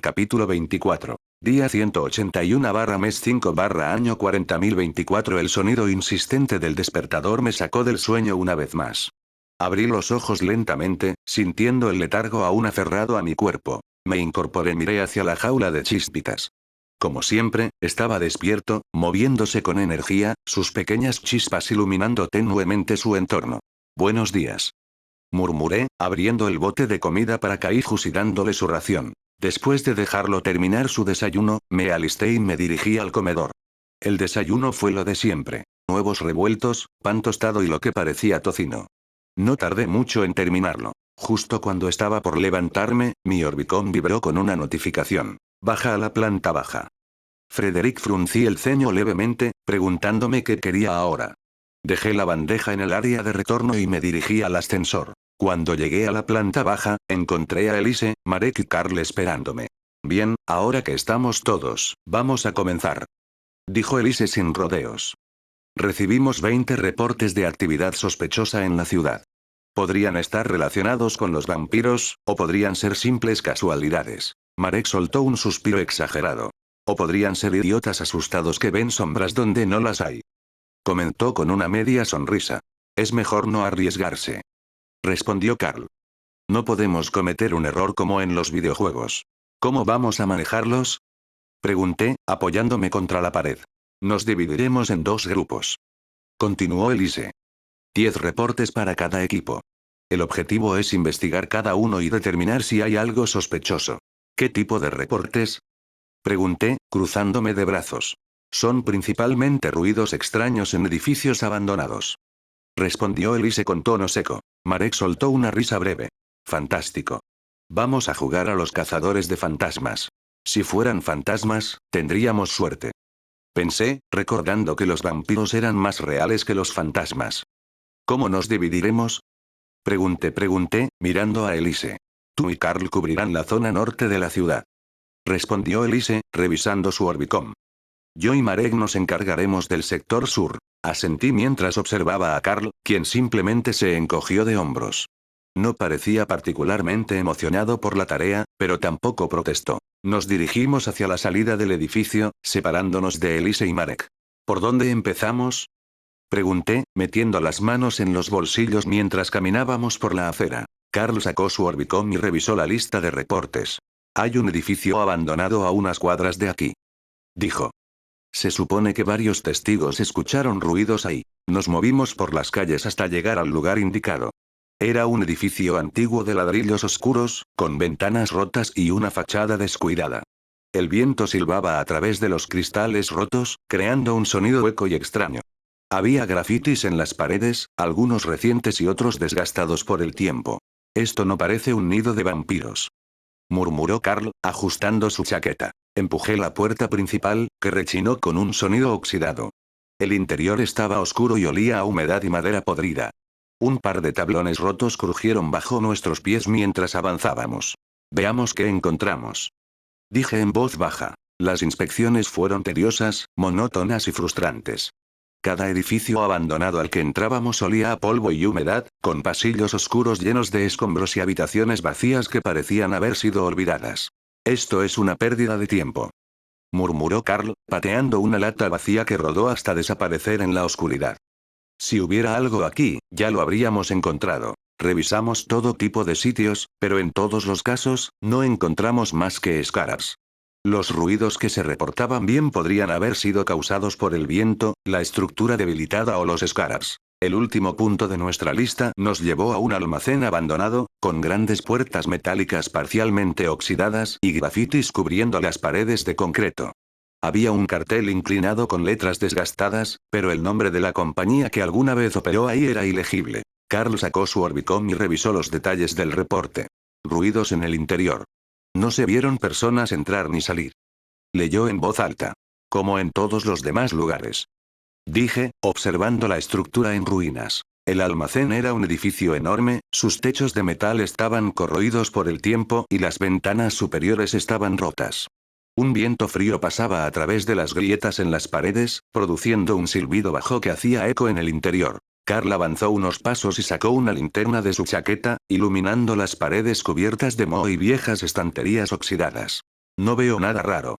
Capítulo 24. Día 181/mes 5/año 40024. El sonido insistente del despertador me sacó del sueño una vez más. Abrí los ojos lentamente, sintiendo el letargo aún aferrado a mi cuerpo. Me incorporé, miré hacia la jaula de Chispitas. Como siempre, estaba despierto, moviéndose con energía, sus pequeñas chispas iluminando tenuemente su entorno. Buenos días, murmuré, abriendo el bote de comida para Kaijus y dándole su ración. Después de dejarlo terminar su desayuno, me alisté y me dirigí al comedor. El desayuno fue lo de siempre: huevos revueltos, pan tostado y lo que parecía tocino. No tardé mucho en terminarlo. Justo cuando estaba por levantarme, mi Orbicon vibró con una notificación. Baja a la planta baja. Frederick fruncí el ceño levemente, preguntándome qué quería ahora. Dejé la bandeja en el área de retorno y me dirigí al ascensor. Cuando llegué a la planta baja, encontré a Elise, Marek y Carl esperándome. Bien, ahora que estamos todos, vamos a comenzar, dijo Elise sin rodeos. Recibimos 20 reportes de actividad sospechosa en la ciudad. Podrían estar relacionados con los vampiros, o podrían ser simples casualidades. Marek soltó un suspiro exagerado. O podrían ser idiotas asustados que ven sombras donde no las hay. Comentó con una media sonrisa. Es mejor no arriesgarse, respondió Carl. No podemos cometer un error como en los videojuegos. ¿Cómo vamos a manejarlos?, pregunté, apoyándome contra la pared. Nos dividiremos en 2 grupos, continuó Elise. 10 reportes para cada equipo. El objetivo es investigar cada uno y determinar si hay algo sospechoso. ¿Qué tipo de reportes?, pregunté, cruzándome de brazos. Son principalmente ruidos extraños en edificios abandonados, respondió Elise con tono seco. Marek soltó una risa breve. Fantástico. Vamos a jugar a los cazadores de fantasmas. Si fueran fantasmas, tendríamos suerte, pensé, recordando que los vampiros eran más reales que los fantasmas. ¿Cómo nos dividiremos?, pregunté, mirando a Elise. Tú y Carl cubrirán la zona norte de la ciudad, respondió Elise, revisando su Orbicon. Yo y Marek nos encargaremos del sector sur, asentí mientras observaba a Carl, quien simplemente se encogió de hombros. No parecía particularmente emocionado por la tarea, pero tampoco protestó. Nos dirigimos hacia la salida del edificio, separándonos de Elise y Marek. ¿Por dónde empezamos?, pregunté, metiendo las manos en los bolsillos mientras caminábamos por la acera. Carl sacó su Orbicon y revisó la lista de reportes. Hay un edificio abandonado a unas cuadras de aquí, dijo. Se supone que varios testigos escucharon ruidos ahí. Nos movimos por las calles hasta llegar al lugar indicado. Era un edificio antiguo de ladrillos oscuros, con ventanas rotas y una fachada descuidada. El viento silbaba a través de los cristales rotos, creando un sonido hueco y extraño. Había grafitis en las paredes, algunos recientes y otros desgastados por el tiempo. Esto no parece un nido de vampiros, murmuró Carl, ajustando su chaqueta. Empujé la puerta principal, que rechinó con un sonido oxidado. El interior estaba oscuro y olía a humedad y madera podrida. Un par de tablones rotos crujieron bajo nuestros pies mientras avanzábamos. Veamos qué encontramos, dije en voz baja. Las inspecciones fueron tediosas, monótonas y frustrantes. Cada edificio abandonado al que entrábamos olía a polvo y humedad, con pasillos oscuros llenos de escombros y habitaciones vacías que parecían haber sido olvidadas. Esto es una pérdida de tiempo, murmuró Carl, pateando una lata vacía que rodó hasta desaparecer en la oscuridad. Si hubiera algo aquí, ya lo habríamos encontrado. Revisamos todo tipo de sitios, pero en todos los casos, no encontramos más que scarabs. Los ruidos que se reportaban bien podrían haber sido causados por el viento, la estructura debilitada o los scarabs. El último punto de nuestra lista nos llevó a un almacén abandonado, con grandes puertas metálicas parcialmente oxidadas y grafitis cubriendo las paredes de concreto. Había un cartel inclinado con letras desgastadas, pero el nombre de la compañía que alguna vez operó ahí era ilegible. Carl sacó su Orbicon y revisó los detalles del reporte. Ruidos en el interior. No se vieron personas entrar ni salir. Leyó en voz alta. Como en todos los demás lugares, dije, observando la estructura en ruinas. El almacén era un edificio enorme, sus techos de metal estaban corroídos por el tiempo y las ventanas superiores estaban rotas. Un viento frío pasaba a través de las grietas en las paredes, produciendo un silbido bajo que hacía eco en el interior. Carl avanzó unos pasos y sacó una linterna de su chaqueta, iluminando las paredes cubiertas de moho y viejas estanterías oxidadas. No veo nada raro.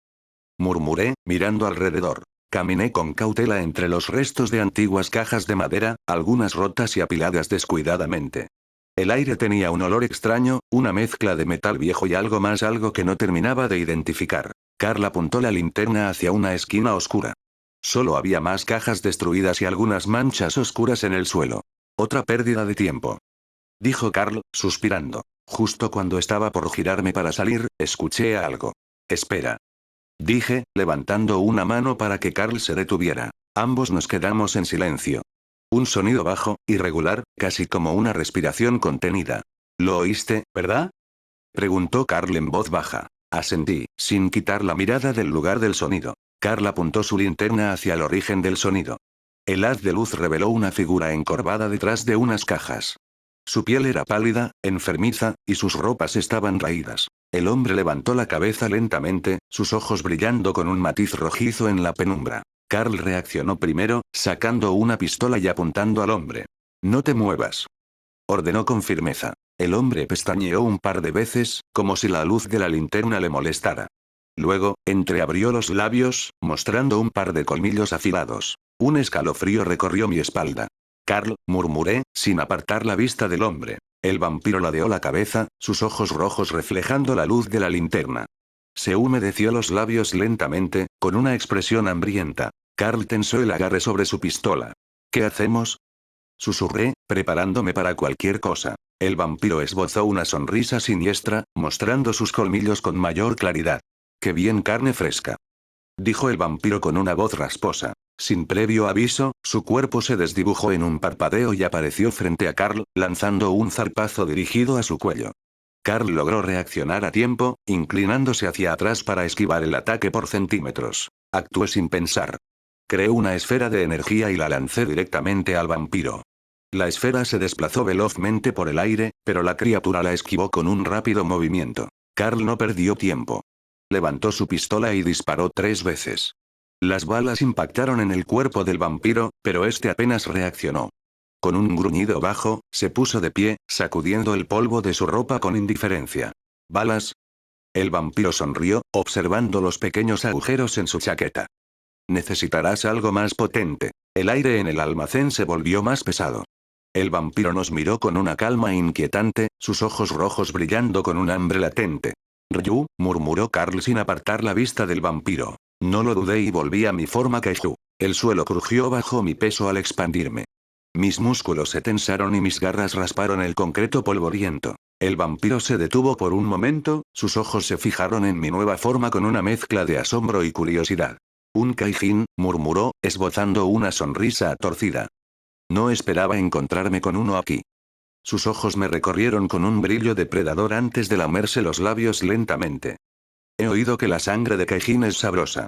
Murmuré, mirando alrededor. Caminé con cautela entre los restos de antiguas cajas de madera, algunas rotas y apiladas descuidadamente. El aire tenía un olor extraño, una mezcla de metal viejo y algo más, algo que no terminaba de identificar. Carl apuntó la linterna hacia una esquina oscura. Solo había más cajas destruidas y algunas manchas oscuras en el suelo. Otra pérdida de tiempo. Dijo Carl, suspirando. Justo cuando estaba por girarme para salir, escuché algo. Espera. Dije, levantando una mano para que Carl se detuviera. Ambos nos quedamos en silencio. Un sonido bajo, irregular, casi como una respiración contenida. ¿Lo oíste, verdad? Preguntó Carl en voz baja. Asentí, sin quitar la mirada del lugar del sonido. Carl apuntó su linterna hacia el origen del sonido. El haz de luz reveló una figura encorvada detrás de unas cajas. Su piel era pálida, enfermiza, y sus ropas estaban raídas. El hombre levantó la cabeza lentamente, sus ojos brillando con un matiz rojizo en la penumbra. Carl reaccionó primero, sacando una pistola y apuntando al hombre. No te muevas. Ordenó con firmeza. El hombre pestañeó un par de veces, como si la luz de la linterna le molestara. Luego, entreabrió los labios, mostrando un par de colmillos afilados. Un escalofrío recorrió mi espalda. Carl, murmuré, sin apartar la vista del hombre. El vampiro ladeó la cabeza, sus ojos rojos reflejando la luz de la linterna. Se humedeció los labios lentamente, con una expresión hambrienta. Carl tensó el agarre sobre su pistola. ¿Qué hacemos? Susurré, preparándome para cualquier cosa. El vampiro esbozó una sonrisa siniestra, mostrando sus colmillos con mayor claridad. ¡Qué bien carne fresca! Dijo el vampiro con una voz rasposa. Sin previo aviso, su cuerpo se desdibujó en un parpadeo y apareció frente a Carl, lanzando un zarpazo dirigido a su cuello. Carl logró reaccionar a tiempo, inclinándose hacia atrás para esquivar el ataque por centímetros. Actué sin pensar. Creé una esfera de energía y la lancé directamente al vampiro. La esfera se desplazó velozmente por el aire, pero la criatura la esquivó con un rápido movimiento. Carl no perdió tiempo. Levantó su pistola y disparó 3 veces. Las balas impactaron en el cuerpo del vampiro, pero este apenas reaccionó. Con un gruñido bajo, se puso de pie, sacudiendo el polvo de su ropa con indiferencia. ¿Balas? El vampiro sonrió, observando los pequeños agujeros en su chaqueta. Necesitarás algo más potente. El aire en el almacén se volvió más pesado. El vampiro nos miró con una calma inquietante, sus ojos rojos brillando con un hambre latente. Ryu, murmuró Carl sin apartar la vista del vampiro. No lo dudé y volví a mi forma kaiju. El suelo crujió bajo mi peso al expandirme. Mis músculos se tensaron y mis garras rasparon el concreto polvoriento. El vampiro se detuvo por un momento, sus ojos se fijaron en mi nueva forma con una mezcla de asombro y curiosidad. Un kaijin, murmuró, esbozando una sonrisa torcida. No esperaba encontrarme con uno aquí. Sus ojos me recorrieron con un brillo depredador antes de lamerse los labios lentamente. He oído que la sangre de kaijin es sabrosa.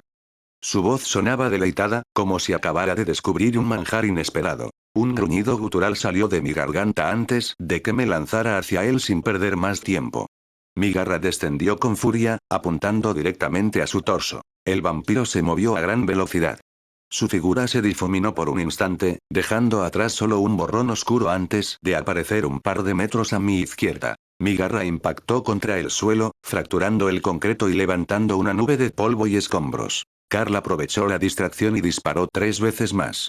Su voz sonaba deleitada, como si acabara de descubrir un manjar inesperado. Un gruñido gutural salió de mi garganta antes de que me lanzara hacia él sin perder más tiempo. Mi garra descendió con furia, apuntando directamente a su torso. El vampiro se movió a gran velocidad. Su figura se difuminó por un instante, dejando atrás solo un borrón oscuro antes de aparecer un par de metros a mi izquierda. Mi garra impactó contra el suelo, fracturando el concreto y levantando una nube de polvo y escombros. Carl aprovechó la distracción y disparó 3 veces más.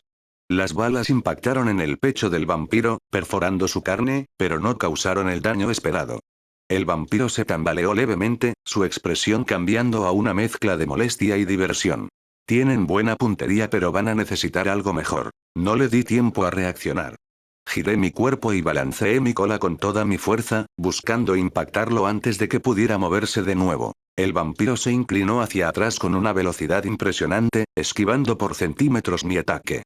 Las balas impactaron en el pecho del vampiro, perforando su carne, pero no causaron el daño esperado. El vampiro se tambaleó levemente, su expresión cambiando a una mezcla de molestia y diversión. Tienen buena puntería pero van a necesitar algo mejor. No le di tiempo a reaccionar. Giré mi cuerpo y balanceé mi cola con toda mi fuerza, buscando impactarlo antes de que pudiera moverse de nuevo. El vampiro se inclinó hacia atrás con una velocidad impresionante, esquivando por centímetros mi ataque.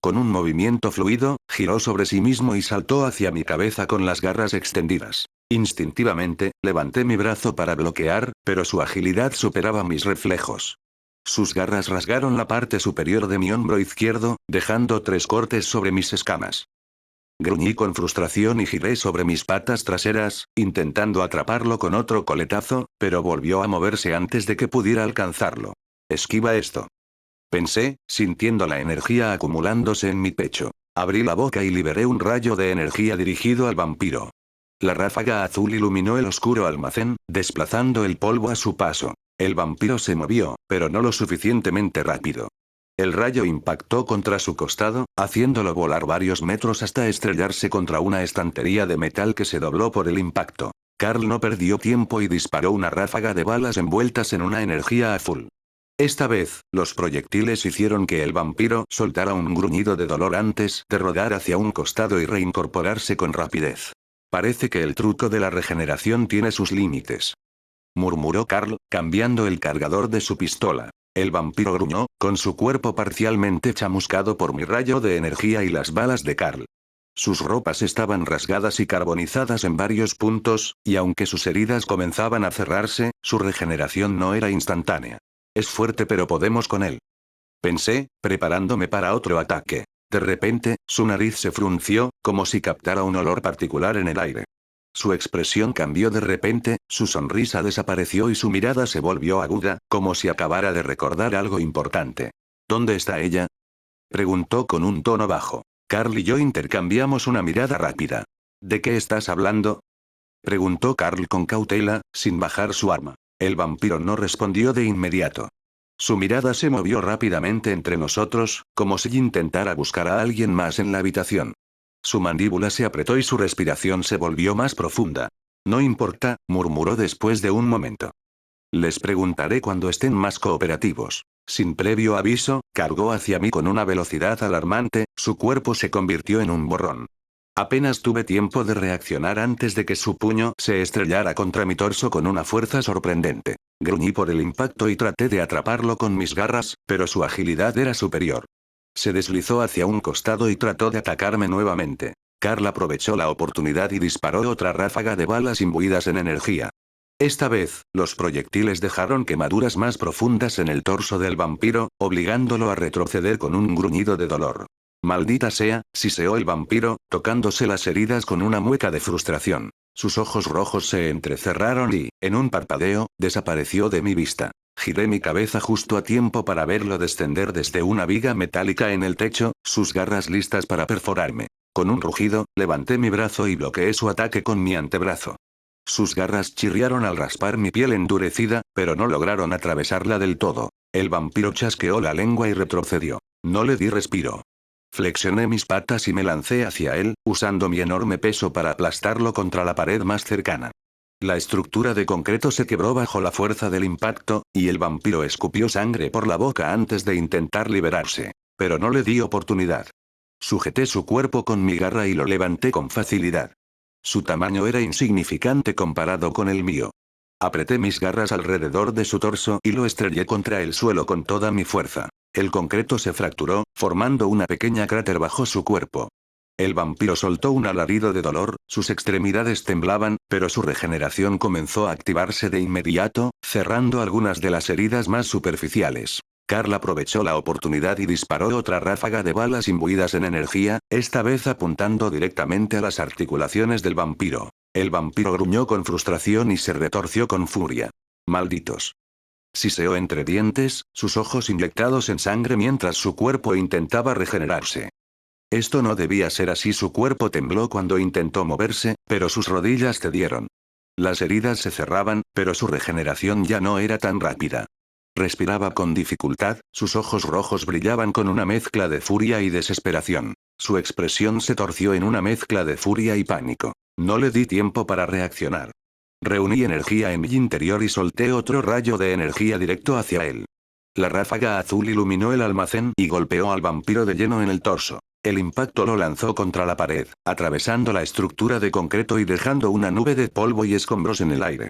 Con un movimiento fluido, giró sobre sí mismo y saltó hacia mi cabeza con las garras extendidas. Instintivamente, levanté mi brazo para bloquear, pero su agilidad superaba mis reflejos. Sus garras rasgaron la parte superior de mi hombro izquierdo, dejando 3 cortes sobre mis escamas. Gruñí con frustración y giré sobre mis patas traseras, intentando atraparlo con otro coletazo, pero volvió a moverse antes de que pudiera alcanzarlo. Esquiva esto. Pensé, sintiendo la energía acumulándose en mi pecho. Abrí la boca y liberé un rayo de energía dirigido al vampiro. La ráfaga azul iluminó el oscuro almacén, desplazando el polvo a su paso. El vampiro se movió, pero no lo suficientemente rápido. El rayo impactó contra su costado, haciéndolo volar varios metros hasta estrellarse contra una estantería de metal que se dobló por el impacto. Carl no perdió tiempo y disparó una ráfaga de balas envueltas en una energía azul. Esta vez, los proyectiles hicieron que el vampiro soltara un gruñido de dolor antes de rodar hacia un costado y reincorporarse con rapidez. Parece que el truco de la regeneración tiene sus límites, murmuró Carl, cambiando el cargador de su pistola. El vampiro gruñó, con su cuerpo parcialmente chamuscado por mi rayo de energía y las balas de Carl. Sus ropas estaban rasgadas y carbonizadas en varios puntos, y aunque sus heridas comenzaban a cerrarse, su regeneración no era instantánea. Es fuerte pero podemos con él, pensé, preparándome para otro ataque. De repente, su nariz se frunció, como si captara un olor particular en el aire. Su expresión cambió de repente, su sonrisa desapareció y su mirada se volvió aguda, como si acabara de recordar algo importante. ¿Dónde está ella?, preguntó con un tono bajo. Carl y yo intercambiamos una mirada rápida. ¿De qué estás hablando?, preguntó Carl con cautela, sin bajar su arma. El vampiro no respondió de inmediato. Su mirada se movió rápidamente entre nosotros, como si intentara buscar a alguien más en la habitación. Su mandíbula se apretó y su respiración se volvió más profunda. No importa, murmuró después de un momento. Les preguntaré cuando estén más cooperativos. Sin previo aviso, cargó hacia mí con una velocidad alarmante, su cuerpo se convirtió en un borrón. Apenas tuve tiempo de reaccionar antes de que su puño se estrellara contra mi torso con una fuerza sorprendente. Gruñí por el impacto y traté de atraparlo con mis garras, pero su agilidad era superior. Se deslizó hacia un costado y trató de atacarme nuevamente. Carl aprovechó la oportunidad y disparó otra ráfaga de balas imbuidas en energía. Esta vez, los proyectiles dejaron quemaduras más profundas en el torso del vampiro, obligándolo a retroceder con un gruñido de dolor. Maldita sea, siseó el vampiro, tocándose las heridas con una mueca de frustración. Sus ojos rojos se entrecerraron y, en un parpadeo, desapareció de mi vista. Giré mi cabeza justo a tiempo para verlo descender desde una viga metálica en el techo, sus garras listas para perforarme. Con un rugido, levanté mi brazo y bloqueé su ataque con mi antebrazo. Sus garras chirriaron al raspar mi piel endurecida, pero no lograron atravesarla del todo. El vampiro chasqueó la lengua y retrocedió. No le di respiro. Flexioné mis patas y me lancé hacia él, usando mi enorme peso para aplastarlo contra la pared más cercana. La estructura de concreto se quebró bajo la fuerza del impacto, y el vampiro escupió sangre por la boca antes de intentar liberarse. Pero no le di oportunidad. Sujeté su cuerpo con mi garra y lo levanté con facilidad. Su tamaño era insignificante comparado con el mío. Apreté mis garras alrededor de su torso y lo estrellé contra el suelo con toda mi fuerza. El concreto se fracturó, formando una pequeña cráter bajo su cuerpo. El vampiro soltó un alarido de dolor, sus extremidades temblaban, pero su regeneración comenzó a activarse de inmediato, cerrando algunas de las heridas más superficiales. Carl aprovechó la oportunidad y disparó otra ráfaga de balas imbuidas en energía, esta vez apuntando directamente a las articulaciones del vampiro. El vampiro gruñó con frustración y se retorció con furia. «Malditos», siseó entre dientes, sus ojos inyectados en sangre mientras su cuerpo intentaba regenerarse. Esto no debía ser así. Su cuerpo tembló cuando intentó moverse, pero sus rodillas cedieron. Las heridas se cerraban, pero su regeneración ya no era tan rápida. Respiraba con dificultad, sus ojos rojos brillaban con una mezcla de furia y desesperación. Su expresión se torció en una mezcla de furia y pánico. No le di tiempo para reaccionar. Reuní energía en mi interior y solté otro rayo de energía directo hacia él. La ráfaga azul iluminó el almacén y golpeó al vampiro de lleno en el torso. El impacto lo lanzó contra la pared, atravesando la estructura de concreto y dejando una nube de polvo y escombros en el aire.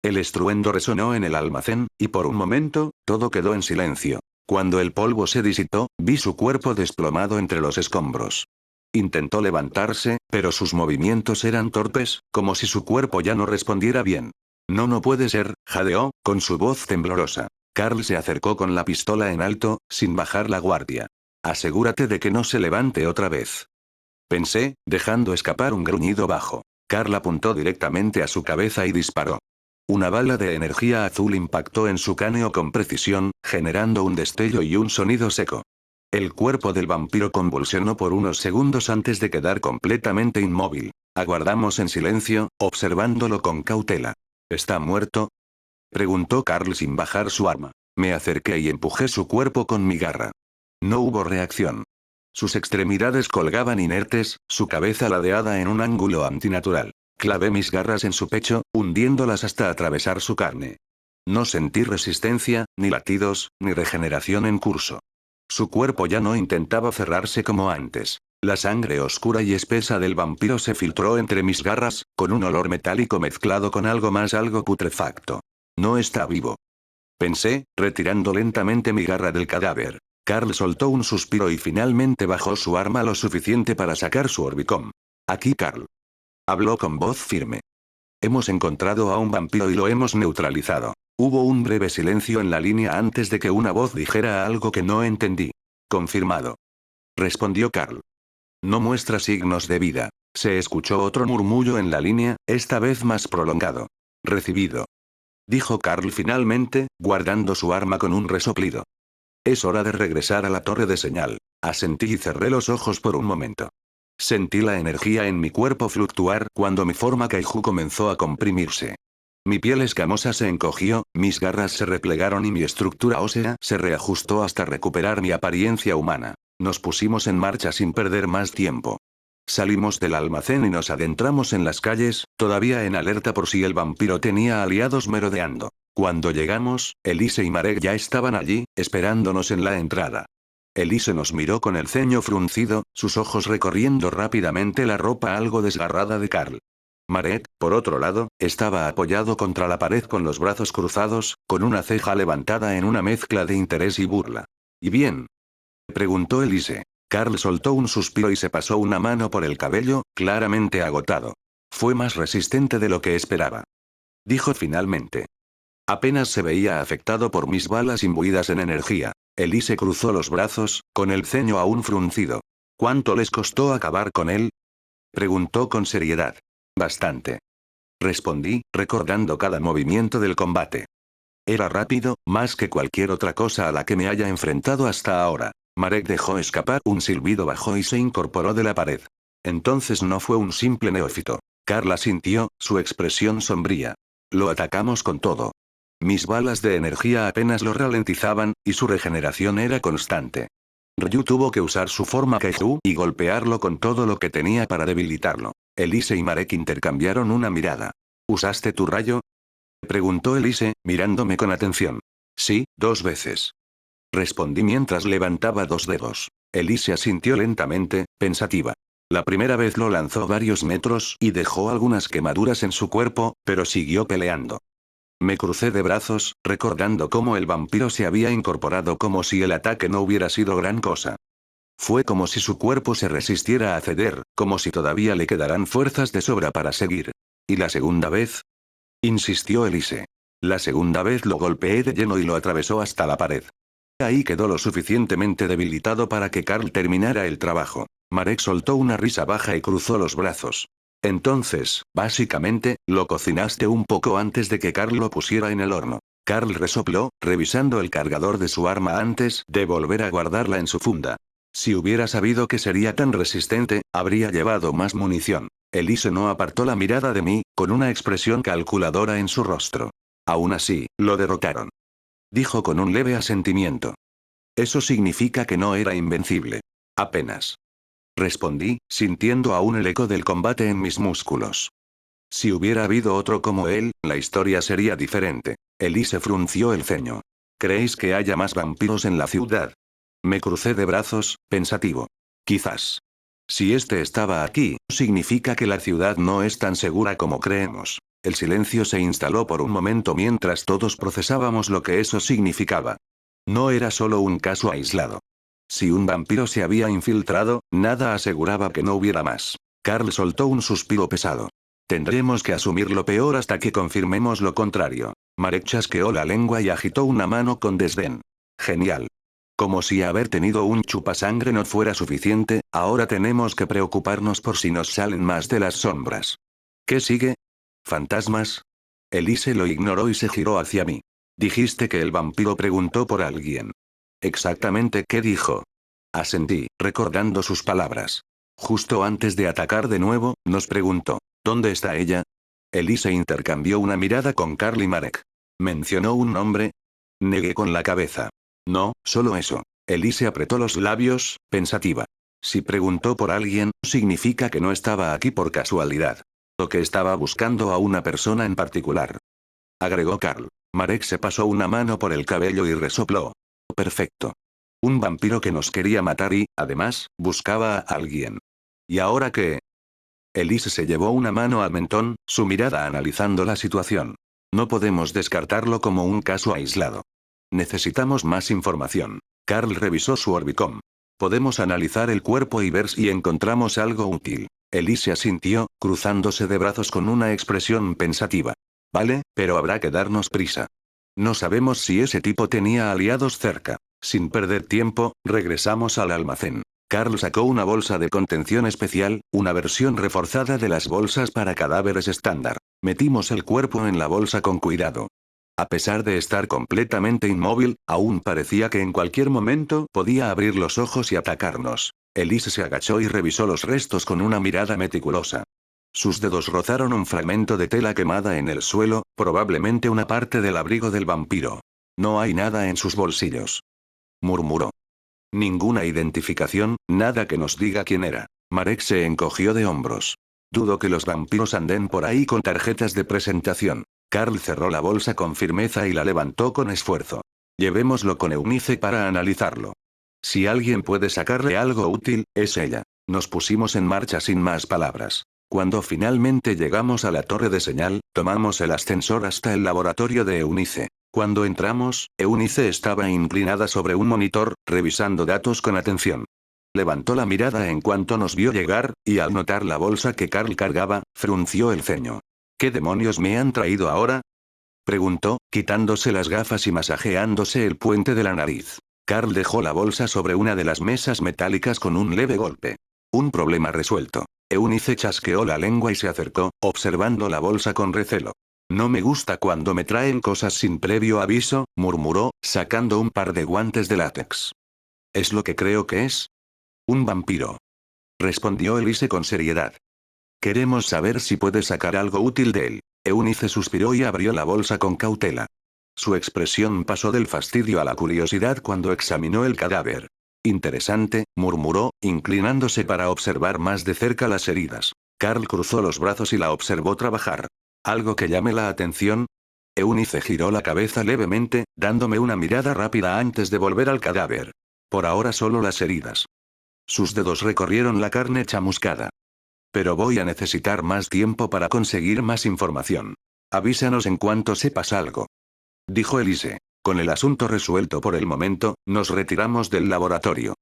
El estruendo resonó en el almacén, y por un momento, todo quedó en silencio. Cuando el polvo se disipó, vi su cuerpo desplomado entre los escombros. Intentó levantarse, pero sus movimientos eran torpes, como si su cuerpo ya no respondiera bien. No puede ser», jadeó, con su voz temblorosa. Carl se acercó con la pistola en alto, sin bajar la guardia. «Asegúrate de que no se levante otra vez», pensé, dejando escapar un gruñido bajo. Carl apuntó directamente a su cabeza y disparó. Una bala de energía azul impactó en su cráneo con precisión, generando un destello y un sonido seco. El cuerpo del vampiro convulsionó por unos segundos antes de quedar completamente inmóvil. Aguardamos en silencio, observándolo con cautela. «¿Está muerto?», Preguntó Carl sin bajar su arma. Me acerqué y empujé su cuerpo con mi garra. No hubo reacción. Sus extremidades colgaban inertes, su cabeza ladeada en un ángulo antinatural. Clavé mis garras en su pecho, hundiéndolas hasta atravesar su carne. No sentí resistencia, ni latidos, ni regeneración en curso. Su cuerpo ya no intentaba cerrarse como antes. La sangre oscura y espesa del vampiro se filtró entre mis garras, con un olor metálico mezclado con algo más, algo putrefacto. No está vivo. Pensé, retirando lentamente mi garra del cadáver. Carl soltó un suspiro y finalmente bajó su arma lo suficiente para sacar su orbicón. Aquí Carl. Habló con voz firme. Hemos encontrado a un vampiro y lo hemos neutralizado. Hubo un breve silencio en la línea antes de que una voz dijera algo que no entendí. Confirmado. Respondió Carl. No muestra signos de vida. Se escuchó otro murmullo en la línea, esta vez más prolongado. Recibido. Dijo Carl finalmente, guardando su arma con un resoplido. Es hora de regresar a la torre de señal. Asentí y cerré los ojos por un momento. Sentí la energía en mi cuerpo fluctuar cuando mi forma kaiju comenzó a comprimirse. Mi piel escamosa se encogió, mis garras se replegaron y mi estructura ósea se reajustó hasta recuperar mi apariencia humana. Nos pusimos en marcha sin perder más tiempo. Salimos del almacén y nos adentramos en las calles, todavía en alerta por si el vampiro tenía aliados merodeando. Cuando llegamos, Elise y Marek ya estaban allí, esperándonos en la entrada. Elise nos miró con el ceño fruncido, sus ojos recorriendo rápidamente la ropa algo desgarrada de Carl. Marek, por otro lado, estaba apoyado contra la pared con los brazos cruzados, con una ceja levantada en una mezcla de interés y burla. ¿Y bien?, preguntó Elise. Carl soltó un suspiro y se pasó una mano por el cabello, claramente agotado. Fue más resistente de lo que esperaba. Dijo finalmente. Apenas se veía afectado por mis balas imbuidas en energía. Elise cruzó los brazos, con el ceño aún fruncido. ¿Cuánto les costó acabar con él?, preguntó con seriedad. Bastante. Respondí, recordando cada movimiento del combate. Era rápido, más que cualquier otra cosa a la que me haya enfrentado hasta ahora. Marek dejó escapar un silbido bajo y se incorporó de la pared. Entonces no fue un simple neófito. Carla sintió, su expresión sombría. Lo atacamos con todo. Mis balas de energía apenas lo ralentizaban, y su regeneración era constante. Ryu tuvo que usar su forma kaiju y golpearlo con todo lo que tenía para debilitarlo. Elise y Marek intercambiaron una mirada. ¿Usaste tu rayo?, preguntó Elise, mirándome con atención. Sí, 2 veces. Respondí mientras levantaba 2 dedos. Elise asintió lentamente, pensativa. La primera vez lo lanzó varios metros y dejó algunas quemaduras en su cuerpo, pero siguió peleando. Me crucé de brazos, recordando cómo el vampiro se había incorporado como si el ataque no hubiera sido gran cosa. Fue como si su cuerpo se resistiera a ceder, como si todavía le quedaran fuerzas de sobra para seguir. ¿Y la segunda vez?, insistió Elise. La segunda vez lo golpeé de lleno y lo atravesó hasta la pared. Ahí quedó lo suficientemente debilitado para que Carl terminara el trabajo. Marek soltó una risa baja y cruzó los brazos. Entonces, básicamente, lo cocinaste un poco antes de que Carl lo pusiera en el horno. Carl resopló, revisando el cargador de su arma antes de volver a guardarla en su funda. Si hubiera sabido que sería tan resistente, habría llevado más munición. Elise no apartó la mirada de mí, con una expresión calculadora en su rostro. Aún así, lo derrotaron. Dijo con un leve asentimiento. Eso significa que no era invencible. Apenas. Respondí, sintiendo aún el eco del combate en mis músculos. Si hubiera habido otro como él, la historia sería diferente. Elise frunció el ceño. ¿Creéis que haya más vampiros en la ciudad? Me crucé de brazos, pensativo. Quizás. Si este estaba aquí, significa que la ciudad no es tan segura como creemos. El silencio se instaló por un momento mientras todos procesábamos lo que eso significaba. No era solo un caso aislado. Si un vampiro se había infiltrado, nada aseguraba que no hubiera más. Carl soltó un suspiro pesado. Tendremos que asumir lo peor hasta que confirmemos lo contrario. Marek chasqueó la lengua y agitó una mano con desdén. Genial. Como si haber tenido un chupasangre no fuera suficiente, ahora tenemos que preocuparnos por si nos salen más de las sombras. ¿Qué sigue? ¿Fantasmas? Elise lo ignoró y se giró hacia mí. Dijiste que el vampiro preguntó por alguien. Exactamente qué dijo. Asentí, recordando sus palabras. Justo antes de atacar de nuevo, nos preguntó, ¿dónde está ella? Elise intercambió una mirada con Carl y Marek. ¿Mencionó un nombre? Negué con la cabeza. No, solo eso. Elise apretó los labios, pensativa. Si preguntó por alguien, significa que no estaba aquí por casualidad. O que estaba buscando a una persona en particular. Agregó Carl. Marek se pasó una mano por el cabello y resopló. Perfecto. Un vampiro que nos quería matar y, además, buscaba a alguien. ¿Y ahora qué? Elise se llevó una mano al mentón, su mirada analizando la situación. No podemos descartarlo como un caso aislado. Necesitamos más información. Carl revisó su orbicom. Podemos analizar el cuerpo y ver si encontramos algo útil. Elise asintió, cruzándose de brazos con una expresión pensativa. Vale, pero habrá que darnos prisa. No sabemos si ese tipo tenía aliados cerca. Sin perder tiempo, regresamos al almacén. Carl sacó una bolsa de contención especial, una versión reforzada de las bolsas para cadáveres estándar. Metimos el cuerpo en la bolsa con cuidado. A pesar de estar completamente inmóvil, aún parecía que en cualquier momento podía abrir los ojos y atacarnos. Elise se agachó y revisó los restos con una mirada meticulosa. Sus dedos rozaron un fragmento de tela quemada en el suelo, probablemente una parte del abrigo del vampiro. No hay nada en sus bolsillos. Murmuró. Ninguna identificación, nada que nos diga quién era. Marek se encogió de hombros. Dudo que los vampiros anden por ahí con tarjetas de presentación. Carl cerró la bolsa con firmeza y la levantó con esfuerzo. Llevémoslo con Eunice para analizarlo. Si alguien puede sacarle algo útil, es ella. Nos pusimos en marcha sin más palabras. Cuando finalmente llegamos a la torre de señal, tomamos el ascensor hasta el laboratorio de Eunice. Cuando entramos, Eunice estaba inclinada sobre un monitor, revisando datos con atención. Levantó la mirada en cuanto nos vio llegar, y al notar la bolsa que Carl cargaba, frunció el ceño. ¿Qué demonios me han traído ahora? Preguntó, quitándose las gafas y masajeándose el puente de la nariz. Carl dejó la bolsa sobre una de las mesas metálicas con un leve golpe. Un problema resuelto. Eunice chasqueó la lengua y se acercó, observando la bolsa con recelo. No me gusta cuando me traen cosas sin previo aviso, murmuró, sacando un par de guantes de látex. ¿Es lo que creo que es? Un vampiro. Respondió Elise con seriedad. Queremos saber si puede sacar algo útil de él. Eunice suspiró y abrió la bolsa con cautela. Su expresión pasó del fastidio a la curiosidad cuando examinó el cadáver. Interesante, murmuró, inclinándose para observar más de cerca las heridas. Carl cruzó los brazos y la observó trabajar. ¿Algo que llame la atención? Eunice giró la cabeza levemente, dándome una mirada rápida antes de volver al cadáver. Por ahora solo las heridas. Sus dedos recorrieron la carne chamuscada. Pero voy a necesitar más tiempo para conseguir más información. Avísanos en cuanto sepas algo. Dijo Elise. Con el asunto resuelto por el momento, nos retiramos del laboratorio.